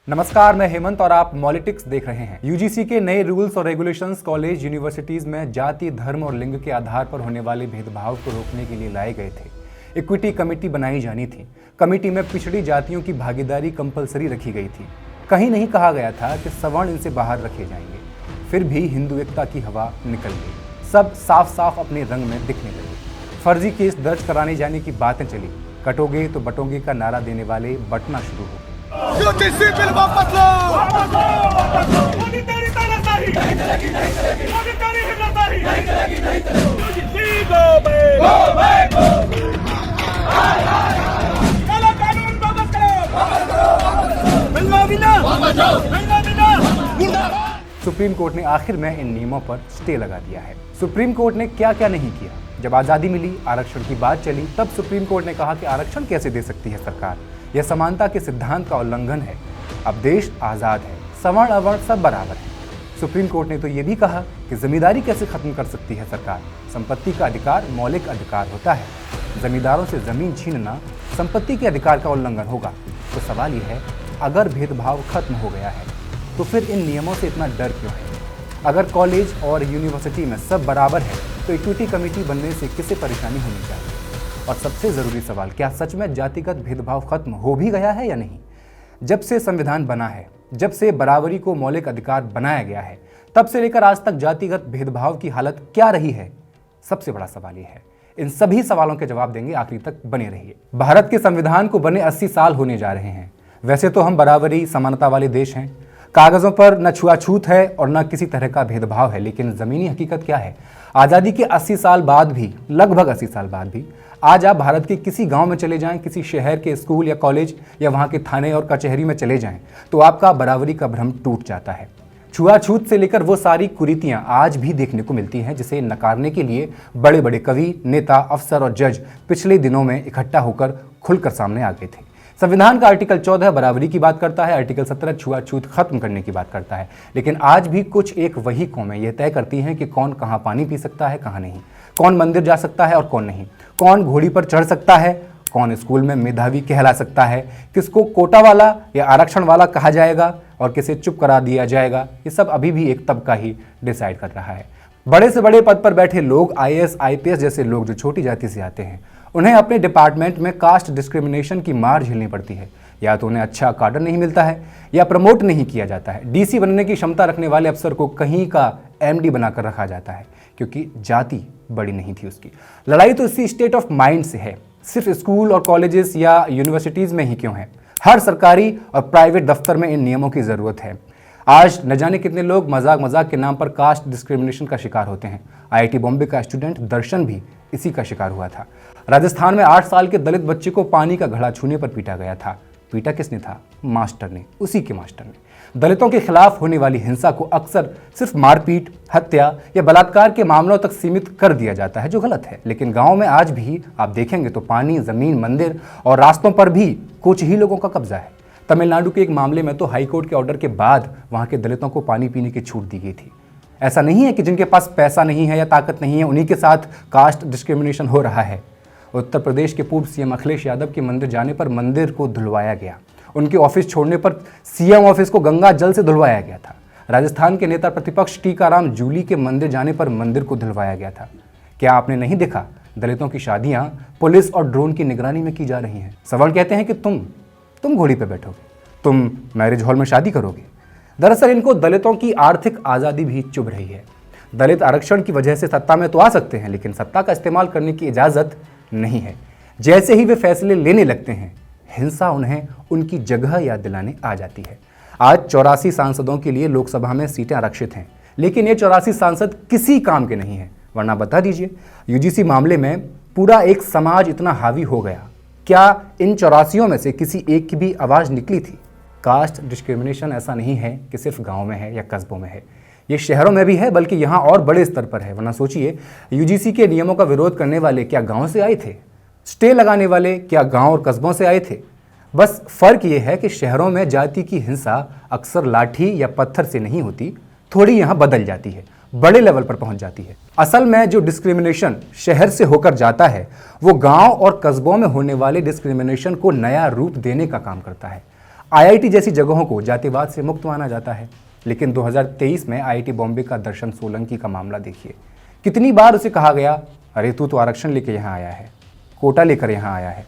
नमस्कार, मैं हेमंत और आप मॉलिटिक्स देख रहे हैं। यूजीसी के नए रूल्स और रेगुलेशंस कॉलेज यूनिवर्सिटीज में जाति, धर्म और लिंग के आधार पर होने वाले भेदभाव को रोकने के लिए लाए गए थे। इक्विटी कमेटी बनाई जानी थी। कमेटी में पिछड़ी जातियों की भागीदारी कंपलसरी रखी गई थी। कहीं नहीं कहा गया था कि सवर्ण इनसे बाहर रखे जाएंगे। फिर भी हिंदू एकता की हवा निकल गई। सब साफ साफ अपने रंग में दिखने लगे। फर्जी केस दर्ज कराने जाने की बातें चली। कटोगे तो बटोगे का नारा देने वाले बटना शुरू हो गए। यूजीसी बिल वापस लो। मोदी तेरी तानाशाही नहीं चलेगी, नहीं चलेगी। मोदी तेरी हिम्मतशाही नहीं चलेगी, नहीं चलेगी। UGC go back, go back, go. काला कानून वापस करो, बिल्ला बिना वापस जाओ, बिल्ला बिना मुर्दाबाद। सुप्रीम कोर्ट ने आखिर में इन नियमों पर स्टे लगा दिया है। सुप्रीम कोर्ट ने क्या क्या नहीं किया। जब आज़ादी मिली, आरक्षण की बात चली, तब सुप्रीम कोर्ट ने कहा कि आरक्षण कैसे दे सकती है सरकार, यह समानता के सिद्धांत का उल्लंघन है। अब देश आज़ाद है, सवर्ण अवर्ण सब बराबर है। सुप्रीम कोर्ट ने तो ये भी कहा कि जमींदारी कैसे खत्म कर सकती है सरकार। संपत्ति का अधिकार मौलिक अधिकार होता है। जमींदारों से जमीन छीनना संपत्ति के अधिकार का उल्लंघन होगा। तो सवाल यह है, अगर भेदभाव खत्म हो गया है तो फिर इन नियमों से इतना डर क्यों है? अगर कॉलेज और यूनिवर्सिटी में सब बराबर है तो इक्विटी कमेटी बनने से किसे परेशानी होनी चाहिए? और सबसे ज़रूरी सवाल, क्या सच में जातिगत भेदभाव खत्म हो भी गया है या नहीं? जब से संविधान बना है, जब से बराबरी को मौलिक अधिकार बनाया गया है, तब से लेकर आज तक जातिगत भेदभाव की हालत क्या रही है? सबसे बड़ा सवाल ये है। इन सभी सवालों के जवाब देंगे, आखिरी तक बने रहिए। भारत के संविधान को बने 80 साल होने जा रहे हैं। वैसे तो हम बराबरी समानता वाले देश हैं। कागजों पर न छुआछूत है और न किसी तरह का भेदभाव है, लेकिन ज़मीनी हकीकत क्या है? आज़ादी के 80 साल बाद भी, लगभग 80 साल बाद भी, आज आप भारत के किसी गांव में चले जाएं, किसी शहर के स्कूल या कॉलेज या वहां के थाने और कचहरी में चले जाएं, तो आपका बराबरी का भ्रम टूट जाता है। छुआछूत से लेकर वो सारी कुरीतियां आज भी देखने को मिलती हैं, जिसे नकारने के लिए बड़े बड़े कवि, नेता, अफसर और जज पिछले दिनों में इकट्ठा होकर खुलकर सामने आ गए थे। संविधान का आर्टिकल 14 बराबरी की बात करता है, आर्टिकल 17 छुआछूत खत्म करने की बात करता है। लेकिन आज भी कुछ एक वही कौमें यह तय करती हैं कि कौन कहाँ पानी पी सकता है, कहाँ नहीं, कौन मंदिर जा सकता है और कौन नहीं, कौन घोड़ी पर चढ़ सकता है, कौन स्कूल में मेधावी कहला सकता है, किसको कोटा वाला या आरक्षण वाला कहा जाएगा और किसे चुप करा दिया जाएगा। ये सब अभी भी एक तबका ही डिसाइड कर रहा है। बड़े से बड़े पद पर बैठे लोग, IAS, IPS जैसे लोग जो छोटी जाति से आते हैं, उन्हें अपने डिपार्टमेंट में कास्ट डिस्क्रिमिनेशन की मार झेलनी पड़ती है। या तो उन्हें अच्छा कार्डर नहीं मिलता है या प्रमोट नहीं किया जाता है। DC बनने की क्षमता रखने वाले अफसर को कहीं का MD बनाकर रखा जाता है, क्योंकि जाति बड़ी नहीं थी उसकी। लड़ाई तो इसी स्टेट ऑफ माइंड से है। सिर्फ स्कूल और कॉलेजेस या यूनिवर्सिटीज़ में ही क्यों है, हर सरकारी और प्राइवेट दफ्तर में इन नियमों की ज़रूरत है। आज न जाने कितने लोग मजाक के नाम पर कास्ट डिस्क्रिमिनेशन का शिकार होते हैं। IIT बॉम्बे का स्टूडेंट दर्शन भी इसी का शिकार हुआ था। राजस्थान में 8 साल के दलित बच्चे को पानी का घड़ा छूने पर पीटा गया था। पीटा किसने था? मास्टर ने, उसी के मास्टर ने। दलितों के खिलाफ होने वाली हिंसा को अक्सर सिर्फ मारपीट, हत्या या बलात्कार के मामलों तक सीमित कर दिया जाता है, जो गलत है। लेकिन गांव में आज भी आप देखेंगे तो पानी, जमीन, मंदिर और रास्तों पर भी कुछ ही लोगों का कब्जा है। तमिलनाडु के एक मामले में तो हाईकोर्ट के ऑर्डर के बाद वहां के दलितों को पानी पीने की छूट दी गई थी। ऐसा नहीं है कि जिनके पास पैसा नहीं है या ताकत नहीं है उन्हीं के साथ कास्ट डिस्क्रिमिनेशन हो रहा है। उत्तर प्रदेश के पूर्व CM अखिलेश यादव के मंदिर जाने पर मंदिर को धुलवाया गया। उनके ऑफिस छोड़ने पर CM ऑफिस को गंगा जल से धुलवाया गया था। राजस्थान के नेता प्रतिपक्ष टीकाराम जूली के मंदिर जाने पर मंदिर को धुलवाया गया था। क्या आपने नहीं देखा? दलितों की शादियां पुलिस और ड्रोन की निगरानी में की जा रही हैं। सवर्ण कहते हैं कि तुम घोड़ी पर बैठोगे, तुम मैरिज हॉल में शादी करोगे। दरअसल इनको दलितों की आर्थिक आज़ादी भी चुभ रही है। दलित आरक्षण की वजह से सत्ता में तो आ सकते हैं, लेकिन सत्ता का इस्तेमाल करने की इजाज़त नहीं है। जैसे ही वे फैसले लेने लगते हैं, हिंसा उन्हें उनकी जगह याद दिलाने आ जाती है। आज 84 सांसदों के लिए लोकसभा में सीटें आरक्षित हैं, लेकिन ये 84 सांसद किसी काम के नहीं हैं। वरना बता दीजिए, UGC मामले में पूरा एक समाज इतना हावी हो गया, क्या इन 84 में से किसी एक की भी आवाज़ निकली थी? कास्ट डिस्क्रिमिनेशन ऐसा नहीं है कि सिर्फ गांव में है या कस्बों में है, ये शहरों में भी है, बल्कि यहाँ और बड़े स्तर पर है। वरना सोचिए, UGC के नियमों का विरोध करने वाले क्या गांव से आए थे? स्टे लगाने वाले क्या गांव और कस्बों से आए थे? बस फर्क ये है कि शहरों में जाति की हिंसा अक्सर लाठी या पत्थर से नहीं होती, थोड़ी यहाँ बदल जाती है, बड़े लेवल पर पहुंच जाती है। असल में जो डिस्क्रिमिनेशन शहर से होकर जाता है, वो गांव और कस्बों में होने वाले डिस्क्रिमिनेशन को नया रूप देने का काम करता है। आईआईटी जैसी जगहों को जातिवाद से मुक्त माना जाता है, लेकिन 2023 में आईआईटी बॉम्बे का दर्शन सोलंकी का मामला देखिए। कितनी बार उसे कहा गया, अरे तू तो आरक्षण लेकर यहाँ आया है, कोटा लेकर यहाँ आया है।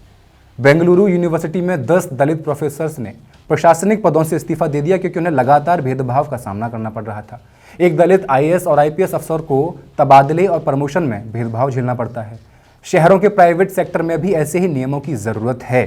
बेंगलुरु यूनिवर्सिटी में 10 दलित प्रोफेसर्स ने प्रशासनिक पदों से इस्तीफा दे दिया क्योंकि उन्हें लगातार भेदभाव का सामना करना पड़ रहा था। एक दलित आईएएस और आईपीएस अफसर को तबादले और प्रमोशन में भेदभाव झेलना पड़ता है। शहरों के प्राइवेट सेक्टर में भी ऐसे ही नियमों की जरूरत है।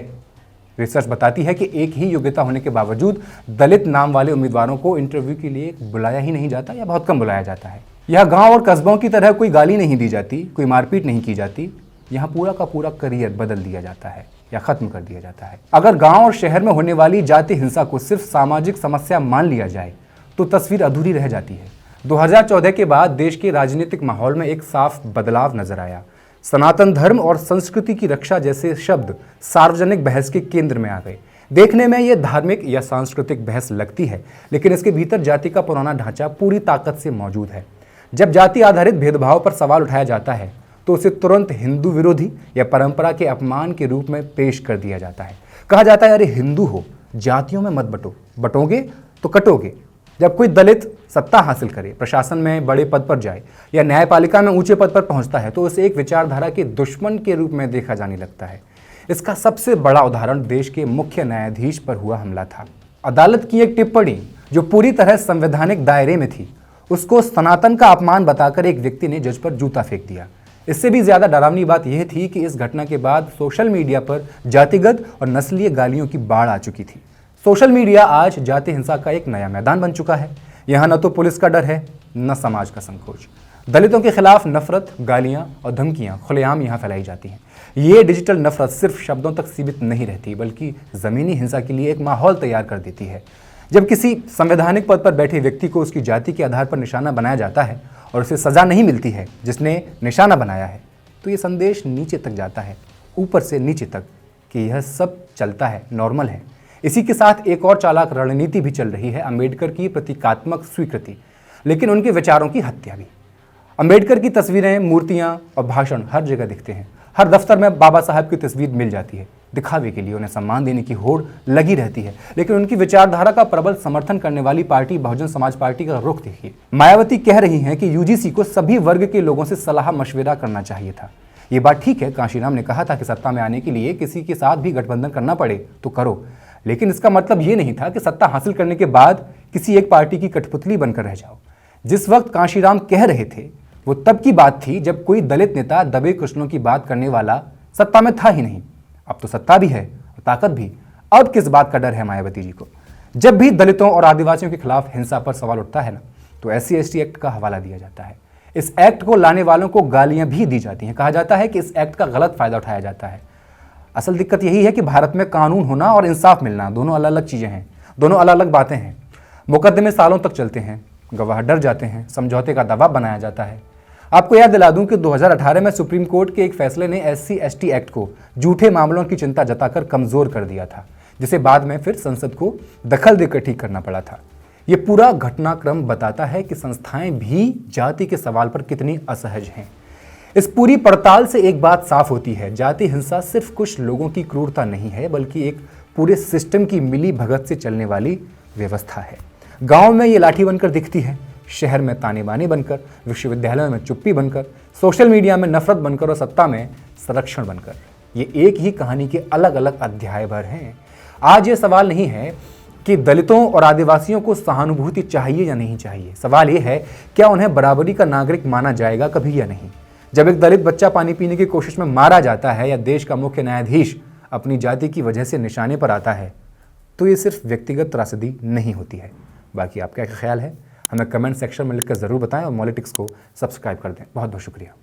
रिसर्च बताती है कि एक ही योग्यता होने के बावजूद दलित नाम वाले उम्मीदवारों को इंटरव्यू के लिए बुलाया ही नहीं जाता या बहुत कम बुलाया जाता है। यह गांव और कस्बों की तरह कोई गाली नहीं दी जाती, कोई मारपीट नहीं की जाती। यहाँ पूरा का पूरा करियर बदल दिया जाता है या खत्म कर दिया जाता है। अगर गांव और शहर में होने वाली जाति हिंसा को सिर्फ सामाजिक समस्या मान लिया जाए तो तस्वीर अधूरी रह जाती है। 2014 के बाद देश के राजनीतिक माहौल में एक साफ बदलाव नजर आया। सनातन धर्म और संस्कृति की रक्षा जैसे शब्द सार्वजनिक बहस के केंद्र में आ गए। देखने में यह धार्मिक या सांस्कृतिक बहस लगती है, लेकिन इसके भीतर जाति का पुराना ढांचा पूरी ताकत से मौजूद है। जब जाति आधारित भेदभाव पर सवाल उठाया जाता है तो उसे तुरंत हिंदू विरोधी या परंपरा के अपमान के रूप में पेश कर दिया जाता है। कहा जाता है, अरे हिंदू हो, जातियों में मत बटो, बटोगे तो कटोगे। जब कोई दलित सत्ता हासिल करे, प्रशासन में बड़े पद पर जाए या न्यायपालिका में ऊंचे पद पर पहुंचता है तो उसे एक विचारधारा के दुश्मन के रूप में देखा जाने लगता है। इसका सबसे बड़ा उदाहरण देश के मुख्य न्यायाधीश पर हुआ हमला था। अदालत की एक टिप्पणी जो पूरी तरह संवैधानिक दायरे में थी, उसको सनातन का अपमान बताकर एक व्यक्ति ने जज पर जूता फेंक दिया। इससे भी ज्यादा डरावनी बात यह थी कि इस घटना के बाद सोशल मीडिया पर जातिगत और नस्लीय गालियों की बाढ़ आ चुकी थी। सोशल मीडिया आज जाति हिंसा का एक नया मैदान बन चुका है। यहाँ न तो पुलिस का डर है, न समाज का संकोच। दलितों के खिलाफ नफरत, गालियां और धमकियां खुलेआम यहाँ फैलाई जाती हैं। ये डिजिटल नफरत सिर्फ शब्दों तक सीमित नहीं रहती, बल्कि जमीनी हिंसा के लिए एक माहौल तैयार कर देती है। जब किसी संवैधानिक पद पर बैठे व्यक्ति को उसकी जाति के आधार पर निशाना बनाया जाता है और उसे सजा नहीं मिलती है जिसने निशाना बनाया है, तो ये संदेश नीचे तक जाता है, ऊपर से नीचे तक, कि यह सब चलता है, नॉर्मल है। इसी के साथ एक और चालाक रणनीति भी चल रही है, अंबेडकर की प्रतीकात्मक स्वीकृति, लेकिन उनके विचारों की हत्या भी। अंबेडकर की तस्वीरें, मूर्तियां और भाषण हर जगह दिखते हैं। हर दफ्तर में बाबा साहब की तस्वीर मिल जाती है। दिखावे के लिए उन्हें सम्मान देने की होड़ लगी रहती है, लेकिन उनकी विचारधारा का प्रबल समर्थन करने वाली पार्टी बहुजन समाज पार्टी का रुख देखिए। मायावती कह रही हैं कि यूजीसी को सभी वर्ग के लोगों से सलाह मशविरा करना चाहिए था। ये बात ठीक है, कांशीराम ने कहा था कि सत्ता में आने के लिए किसी के साथ भी गठबंधन करना पड़े तो करो, लेकिन इसका मतलब ये नहीं था कि सत्ता हासिल करने के बाद किसी एक पार्टी की कठपुतली बनकर रह जाओ। जिस वक्त कांशीराम कह रहे थे वो तब की बात थी जब कोई दलित नेता दबे कुचलों की बात करने वाला सत्ता में था ही नहीं। अब तो सत्ता भी है और ताकत भी। अब किस बात का डर है मायावती जी को? जब भी दलितों और आदिवासियों के खिलाफ हिंसा पर सवाल उठता है ना, तो SC/ST एक्ट का हवाला दिया जाता है। इस एक्ट को लाने वालों को गालियां भी दी जाती हैं। कहा जाता है कि इस एक्ट का गलत फायदा उठाया जाता है। असल दिक्कत यही है कि भारत में कानून होना और इंसाफ मिलना दोनों अलग अलग चीजें हैं, दोनों अलग अलग बातें हैं। मुकदमे सालों तक चलते हैं, गवाह डर जाते हैं, समझौते का दबाव बनाया जाता है। आपको याद दिला दूं कि 2018 में सुप्रीम कोर्ट के एक फैसले ने SC/ST एक्ट को झूठे मामलों की चिंता जताकर कमजोर कर दिया था, जिसे बाद में फिर संसद को दखल देकर ठीक करना पड़ा था। ये पूरा घटनाक्रम बताता है कि संस्थाएं भी जाति के सवाल पर कितनी असहज हैं। इस पूरी पड़ताल से एक बात साफ होती है, जाति हिंसा सिर्फ कुछ लोगों की क्रूरता नहीं है, बल्कि एक पूरे सिस्टम की मिली भगत से चलने वाली व्यवस्था है। गांव में ये लाठी बनकर दिखती है, शहर में ताने बाने बनकर, विश्वविद्यालयों में चुप्पी बनकर, सोशल मीडिया में नफरत बनकर और सत्ता में संरक्षण बनकर। ये एक ही कहानी के अलग अलग अध्याय भर हैं। आज ये सवाल नहीं है कि दलितों और आदिवासियों को सहानुभूति चाहिए या नहीं चाहिए। सवाल ये है, क्या उन्हें बराबरी का नागरिक माना जाएगा कभी या नहीं। जब एक दलित बच्चा पानी पीने की कोशिश में मारा जाता है या देश का मुख्य न्यायाधीश अपनी जाति की वजह से निशाने पर आता है, तो ये सिर्फ व्यक्तिगत त्रासदी नहीं होती है। बाकी आपका क्या ख्याल है, हमें कमेंट सेक्शन में लिखकर ज़रूर बताएं और मॉलिटिक्स को सब्सक्राइब कर दें। बहुत बहुत शुक्रिया।